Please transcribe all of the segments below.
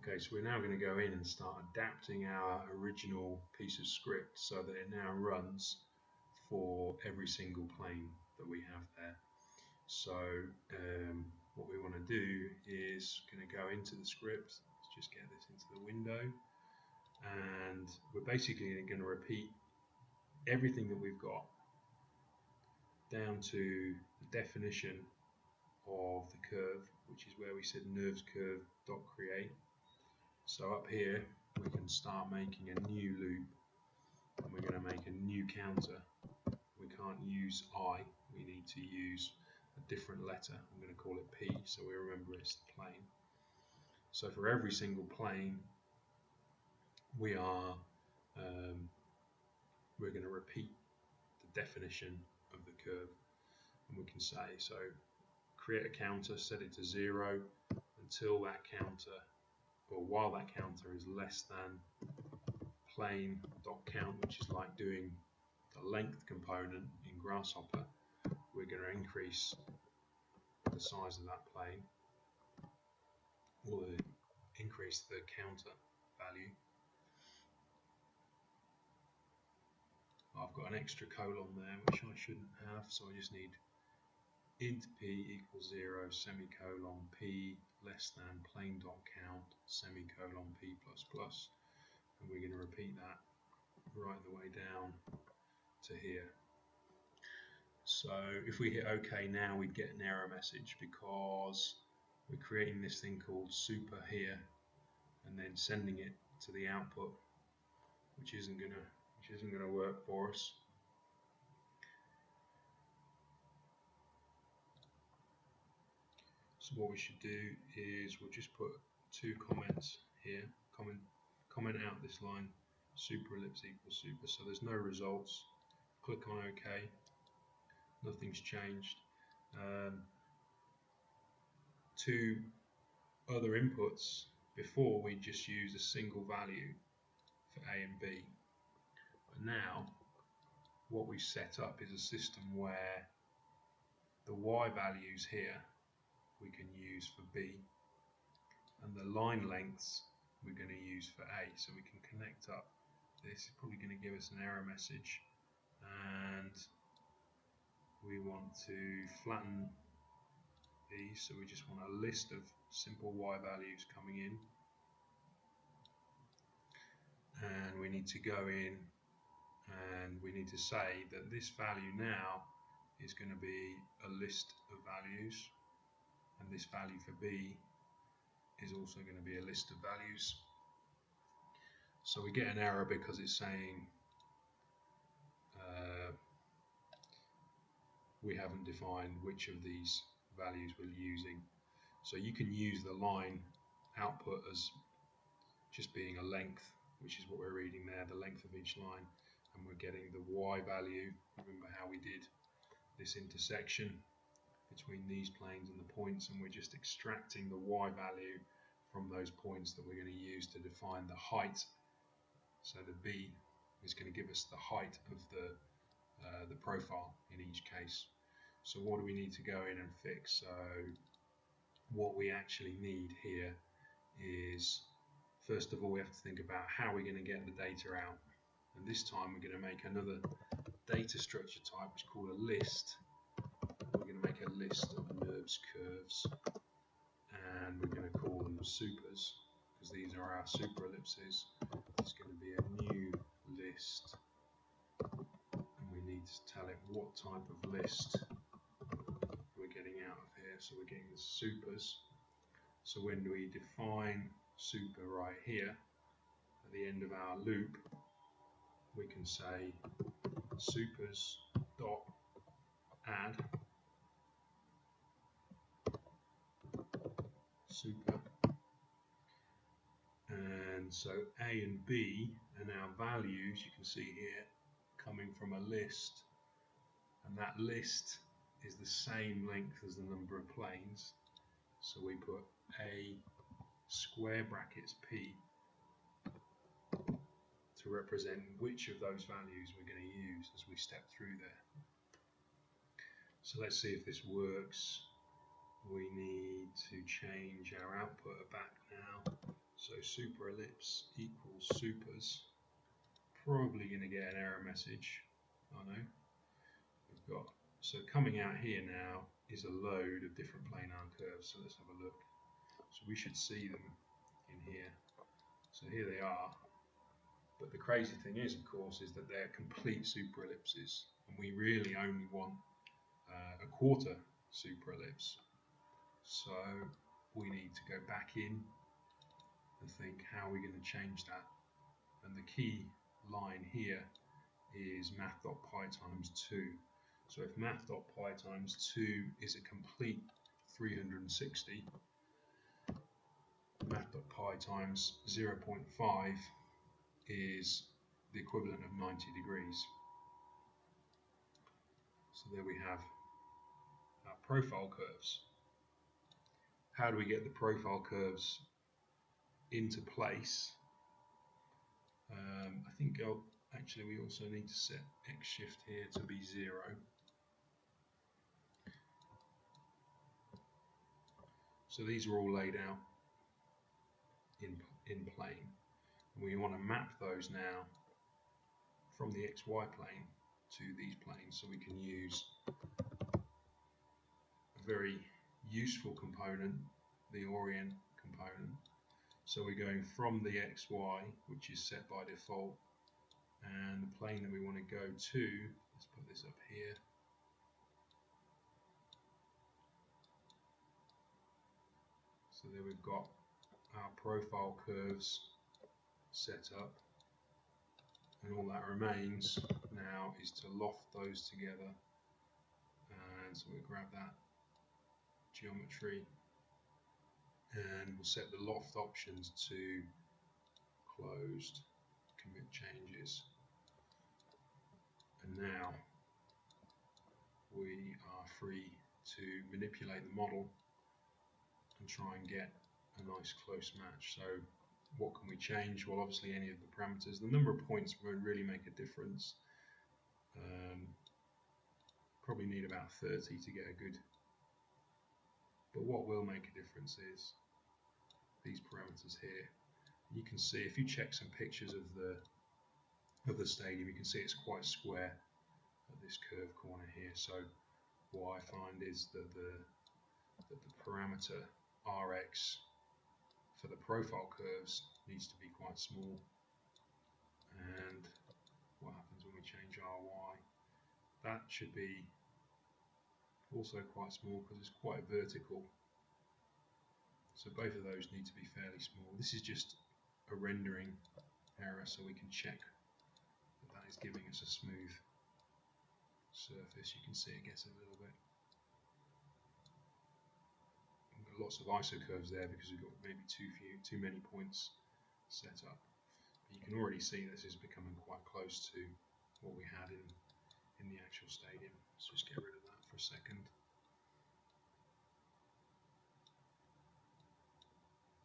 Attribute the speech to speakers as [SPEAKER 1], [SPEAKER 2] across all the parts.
[SPEAKER 1] Okay, so we're now going to go in and start adapting our original piece of script so that it now runs for every single plane that we have there. So what we want to do is going to go into the script. Let's just get this into the window, and we're basically going to repeat everything that we've got down to the definition of the curve, which is where we said nerves curve dot create. So up here we can start making a new loop, and we're going to make a new counter. We can't use I, we need to use a different letter. I'm going to call it P so we remember it's the plane. So for every single plane we are we're going to repeat the definition of the curve, and we can say, so create a counter, set it to 0 until that counter, or while that counter is less than plane.count, which is like doing the length component in Grasshopper. We're going to increase the size of that plane, or increase the counter value. I've got an extra colon there which I shouldn't have, so I just need int p equals 0 semicolon p less than plane.count semicolon p plus plus, and we're going to repeat that right the way down to here. So if we hit OK now, we'd get an error message because we're creating this thing called super here and then sending it to the output, which isn't gonna work for us. So what we should do is we'll just put 2 comments here, comment out this line, super ellipse equals super, so there's no results. Click on OK, nothing's changed. 2 other inputs, before we just use a single value for A and B, but now what we set up is a system where the Y values here we can use for B, and the line lengths we're going to use for A, so we can connect up. This is probably going to give us an error message, and we want to flatten these, so we just want a list of simple Y values coming in, and we need to go in and we need to say that this value now is going to be a list of values, and this value for B is also going to be a list of values. So we get an error because it's saying we haven't defined which of these values we're using. So you can use the line output as just being a length, which is what we're reading there, the length of each line, and we're getting the Y value. Remember how we did this intersection between these planes and the points, and we're just extracting the Y value from those points that we're going to use to define the height. So the B is going to give us the height of the profile in each case. So what do we need to go in and fix? So what we actually need here is, first of all, we have to think about how we're going to get the data out, and this time we're going to make another data structure type which is called a list. We're going to make a list of nerves curves, and we're going to call them supers because these are our super ellipses. It's going to be a new list, and we need to tell it what type of list we're getting out of here. So we're getting the supers. So when we define super right here at the end of our loop, we can say supers dot add super, and so A and B are now values, you can see here, coming from a list, and that list is the same length as the number of planes, so we put A square brackets P to represent which of those values we're going to use as we step through there. So let's see if this works. We need to change our output back now. So super ellipse equals supers. Probably going to get an error message. I know. We've got, so coming out here now is a load of different planar curves. So let's have a look. So we should see them in here. So here they are. But the crazy thing is, of course, is that they're complete super ellipses, and we really only want a quarter super ellipse. So we need to go back in and think, how are we going to change that? And the key line here is math.pi times 2. So if math.pi times 2 is a complete 360, math.pi times 0.5 is the equivalent of 90 degrees. So there we have our profile curves. How do we get the profile curves into place? I think actually we also need to set X shift here to be 0. So these are all laid out in plane. We want to map those now from the XY plane to these planes, so we can use a very useful component, the orient component. So we're going from the XY, which is set by default, and the plane that we want to go to, let's put this up here. So there we've got our profile curves set up, and all that remains now is to loft those together. And so we grab that geometry and we'll set the loft options to closed, commit changes, and now we are free to manipulate the model and try and get a nice close match. So what can we change? Well, obviously any of the parameters. The number of points won't really make a difference. Probably need about 30 to get a good, but what will make a difference is these parameters here. You can see, if you check some pictures of the stadium, you can see it's quite square at this curved corner here. So what I find is that the parameter Rx for the profile curves needs to be quite small. And what happens when we change Ry? That should be also quite small because it's quite vertical. So both of those need to be fairly small. This is just a rendering error, so we can check that that is giving us a smooth surface. You can see it gets a little bit. We've got lots of iso curves there because we've got maybe too many points set up. But you can already see this is becoming quite close to what we had in the actual stadium. Let's just get rid of that for a second.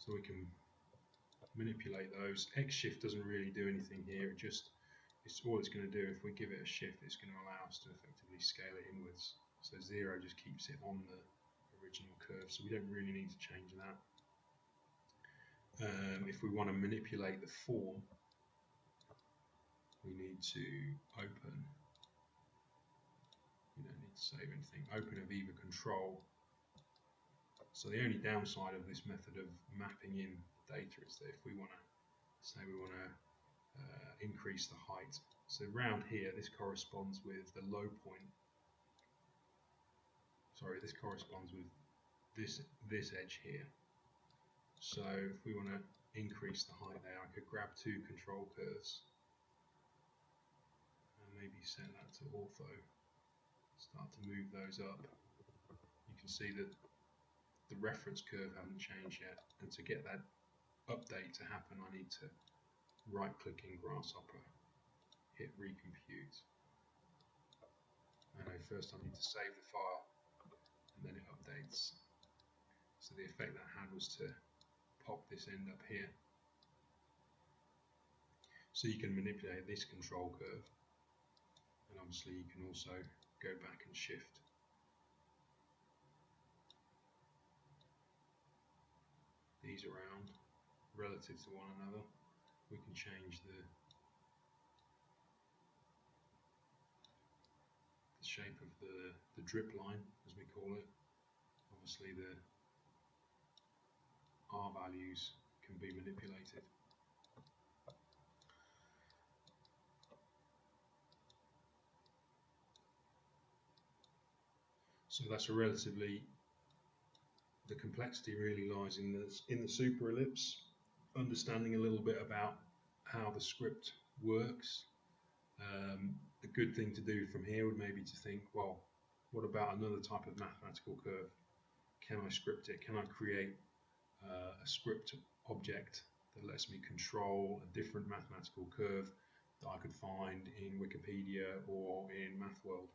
[SPEAKER 1] So we can manipulate those. X shift doesn't really do anything here. It's all it's going to do. If we give it a shift, it's going to allow us to effectively scale it inwards. So 0 just keeps it on the original curve. So we don't really need to change that. If we want to manipulate the form, we need to open. You don't need to save anything. Open Aviva control. So the only downside of this method of mapping in data is that if we want to say we want to increase the height, so round here this corresponds with the low point. Sorry, this corresponds with this edge here. So if we want to increase the height there, I could grab 2 control curves and maybe set that to ortho. Start to move those up. You can see that the reference curve hasn't changed yet, and to get that update to happen, I need to right click in Grasshopper, hit recompute. I know first I need to save the file and then it updates. So the effect that had was to pop this end up here. So you can manipulate this control curve, and obviously you can also go back and shift these around. relative to one another. We can change the shape of the drip line, as we call it. Obviously the R values can be manipulated. So that's a relatively, the complexity really lies in the super ellipse, understanding a little bit about how the script works. A good thing to do from here would maybe to think, well, what about another type of mathematical curve? Can I script it? Can I create a script object that lets me control a different mathematical curve that I could find in Wikipedia or in MathWorld?